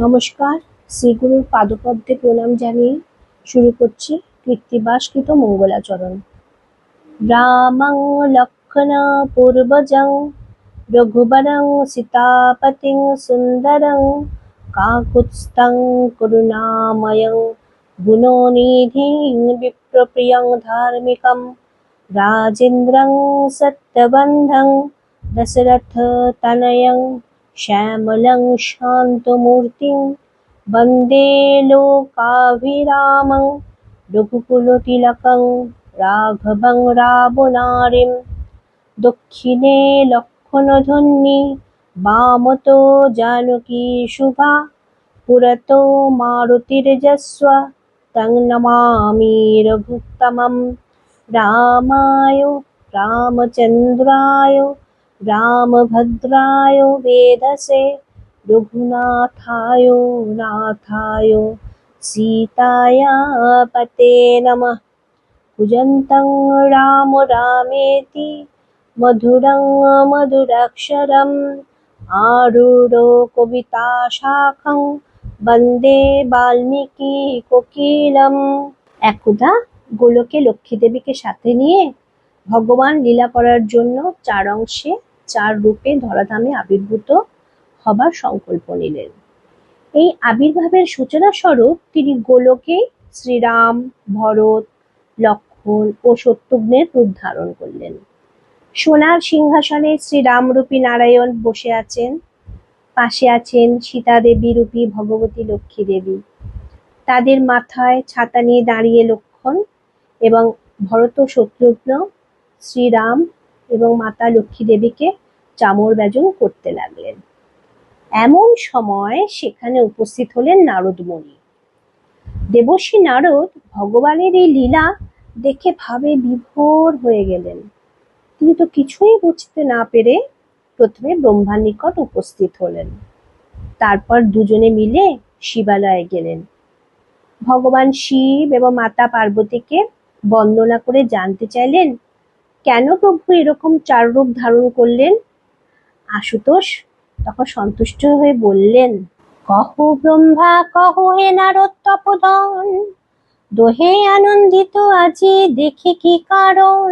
নমস্কার, শ্রীগুরুর পাদপদ্মে প্রণাম জানিয়ে শুরু করছি কৃত্তিবাসকৃত মঙ্গলাচরণ। রামং লক্ষ্মণ পূর্বজং রঘুবরং সীতাপতিং সুন্দরং কাকুৎস্থং করুণাময়ং গুণনিধিং বিপ্রপ্রিয়ং ধার্মিকং রাজেন্দ্রং সত্যবন্ধং দশরথতনয়ং শ্যামলং শান্তমূর্তিং বন্দে লোকাভিরামং রঘুকুলতিলকং রাঘবং রাবণারিম। দক্ষিণে লক্ষ্মণধ্বনি বামতো জানকী শুভা পুরতো মারুতির্যস্ব তং নমামি রঘুত্তমম। রামায় রামচন্দ্রায় রামভদ্রায় वेधसे रघुनाथाय नाथाय सीताया पते नमः। कूजन्तं राम रामेति मधुरं मधुराक्षरम् आरूढो कविताशाखं वन्दे বাল্মীকি কোকিলম। একদা গোলকে লক্ষ্মী দেবীকে সাথে নিয়ে ভগবান লীলা করার জন্য 4 অংশে 4 রূপে ধরাধামে আবির্ভূত হবার সংকল্প নিলেন। এই আবির্ভাবের সূচনা স্বরূপ তিনি গোলকে শ্রীরাম, ভরত, লক্ষ্মণ ও শত্রুঘ্নের রূপ ধারণ করলেন। সোনার সিংহাসনে শ্রীরামরূপী নারায়ণ বসে আছেন, পাশে আছেন সীতা দেবী রূপী ভগবতী লক্ষ্মী দেবী। তাদের মাথায় ছাতা নিয়ে দাঁড়িয়ে লক্ষ্মণ এবং ভরত ও শত্রুঘ্ন শ্রীরাম এবং মাতা লক্ষ্মী দেবীকে চামর ব্যজন করতে লাগলেন। এমন সময় সেখানে উপস্থিত হলেন নারদ মুনি। দেবর্ষি নারদ ভগবানের এই লীলা দেখে ভাবে বিভোর হয়ে গেলেন। তিনি তো কিছুই বুঝতে না পেরে প্রথমে ব্রহ্মার নিকট উপস্থিত হলেন। তারপর দুজনে মিলে শিবালয়ে গেলেন। ভগবান শিব এবং মাতা পার্বতীকে বন্দনা করে জানতে চাইলেন, কেন প্রভু এরকম 4 রূপ ধারণ করলেন? আশুতোষ তখন সন্তুষ্ট হয়ে বললেন, কহ ব্রহ্মা কহ হে নারদ তপোধন, দোহে আনন্দিত আজি দেখে কি কারণ।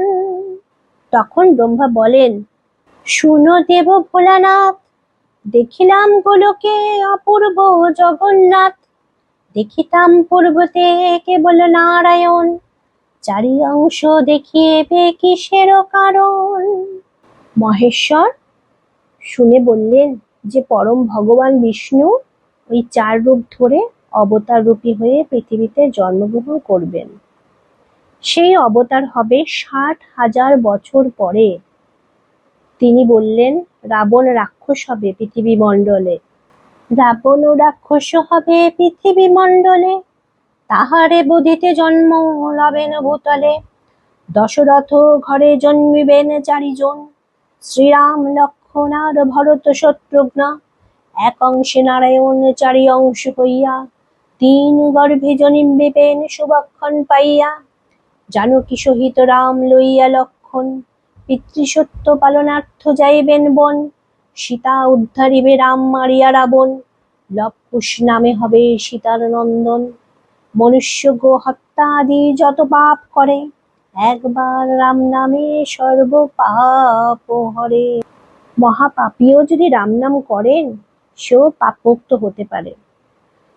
তখন ব্রহ্মা বলেন, শুনো দেব ভোলানাথ, দেখিলাম গোলকে অপূর্ব জগন্নাথ, দেখিতাম পূর্বতে কেবল নারায়ণ, 4 অংশ দেখিবে কিসের কারণ। মহেশ্বর শুনে বললেন যে পরম ভগবান বিষ্ণু ওই 4 রূপ ধরে অবতার রূপী হয়ে পৃথিবীতে জন্মগ্রহণ করবেন। সেই অবতার হবে 60,000 বছর পরে। তিনি বললেন, রাবণ রাক্ষস হবে পৃথিবী মণ্ডলে, রাবণ ও রাক্ষস হবে পৃথিবী মণ্ডলে, তাহারে বোধিতে জন্ম লবেন ভূতলে। দশরথ ঘরে জন্মিবেন 4 জন, শ্রীরাম লক্ষ্মণ আর ভরত শত্রুঘ্ন, 1 অংশে নারায়ণ 4 অংশ হইয়া, 3 গর্ভে জন্মিবেন শুভক্ষণ পাইয়া। জানকী সহিত রাম লইয়া লক্ষ্মণ, পিতৃসত্য পালনার্থ যাইবেন বন, সীতা উদ্ধারিবে রাম মারিয়া রাবণ, লবকুশ নামে হবে সীতার নন্দন। মনুষ্য গো হত্যা আদি যত পাপ করে, একবার রাম নামে সর্ব পাপ হরে। মহাপাপীও যদি রাম নাম করেন সেও পাপমুক্ত হতে পারে।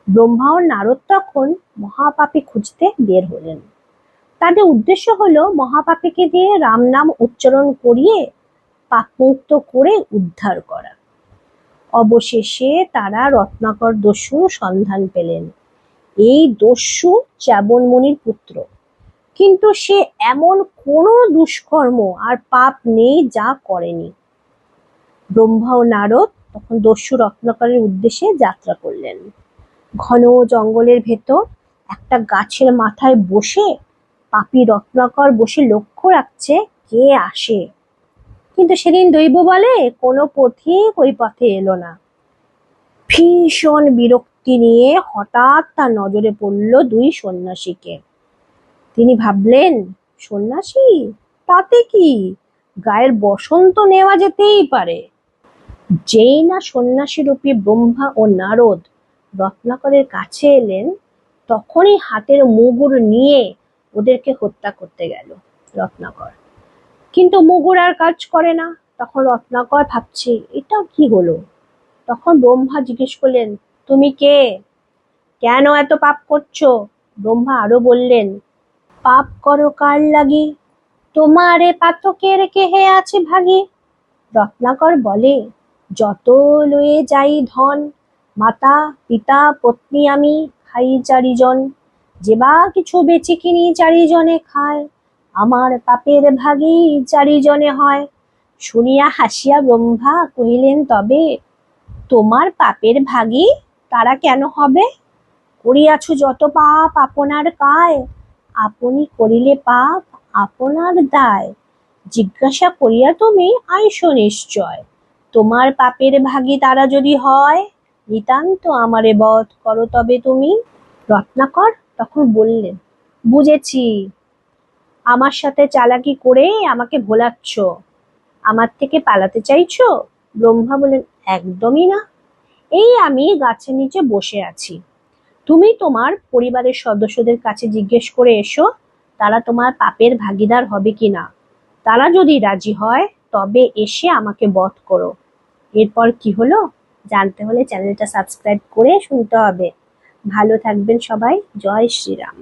ব্রহ্মা ও নারদ তখন মহাপাপী খুঁজতে বের হলেন। তাদের উদ্দেশ্য হলো মহাপাপীকে দিয়ে রাম নাম উচ্চারণ করিয়ে পাপমুক্ত করে উদ্ধার করা। অবশেষে তারা রত্নাকর দস্যুর সন্ধান পেলেন। এই দস্যু চ্যবন মুনির পুত্র, কিন্তু সে এমন কোনো দুষ্কর্ম আর পাপ নেই যা করেনি। ব্রহ্মা ও নারদ তখন দস্যু রত্নাকরের উদ্দেশ্যে যাত্রা করলেন। ঘন জঙ্গলের ভেতর একটা গাছের মাথায় বসে পাপী রত্নাকর বসে লক্ষ্য রাখছে কে আসে। কিন্তু সেদিন দৈব বলে কোনো পথিক ওই পথে এলো না। ভীষণ বিরক্তি নিয়ে হঠাৎ তার নজরে পড়ল 2 সন্ন্যাসীকে। তিনি ভাবলেন, সন্ন্যাসী তাতে কি, গায়ের বসন্ত নেওয়া যেতেই পারে। যেই না সন্ন্যাসী রূপী ব্রহ্মা ও নারদ রত্নাকরের কাছে এলেন, তখনই হাতের মুগুর নিয়ে ওদেরকে হত্যা করতে গেল রত্নাকর। কিন্তু মুগুর আর কাজ করে না। তখন রত্নাকর ভাবছে এটা কি হলো। তখন ব্রহ্মা জিজ্ঞেস করলেন, তুমি কে? কেন এত পাপ করছো? ব্রহ্মা আরো বললেন, পাপ করো কার লাগি, তোমারে পাতকের কেহে আছে ভাগী। রত্নাকর বলে, যত লয়ে যাই ধন, মাতা পিতা পত্নী আমি খাই চারিজন, যেবা কিছু বেচে কিনি চারিজনে খায়, আমার পাপের ভাগী চারিজনে হয়। শুনিয়া হাসিয়া ব্রহ্মা কহিলেন, তবে তোমার পাপের ভাগী তারা কেন হবে? করিয়াছ যত পাপ আপনার কায়, আপনি করিলে পাপ আপনার দায়। জিজ্ঞাসা করিয়া তুমি আইসো নিশ্চয়, তোমার পাপের ভাগী তারা যদি হয়, নিতান্ত আমারে বধ করো তবে তুমি। রত্নাকর তখন বললেন, বুঝেছি, আমার সাথে চালাকি করে আমাকে ভোলাচ্ছ, আমার থেকে পালাতে চাইছো? ব্রহ্মা বললেন, একদমই না, এই আমি গাছের নিচে বসে আছি, তুমি তোমার পরিবারের সদস্যদের কাছে জিজ্ঞেস করে এসো তারা তোমার পাপের ভাগীদার হবে কিনা। তারা যদি রাজি হয় তবে এসে আমাকে বধ করো। এরপর কি হলো জানতে হলে চ্যানেলটা সাবস্ক্রাইব করে শুনতে হবে। ভালো থাকবেন সবাই। জয় শ্রীরাম।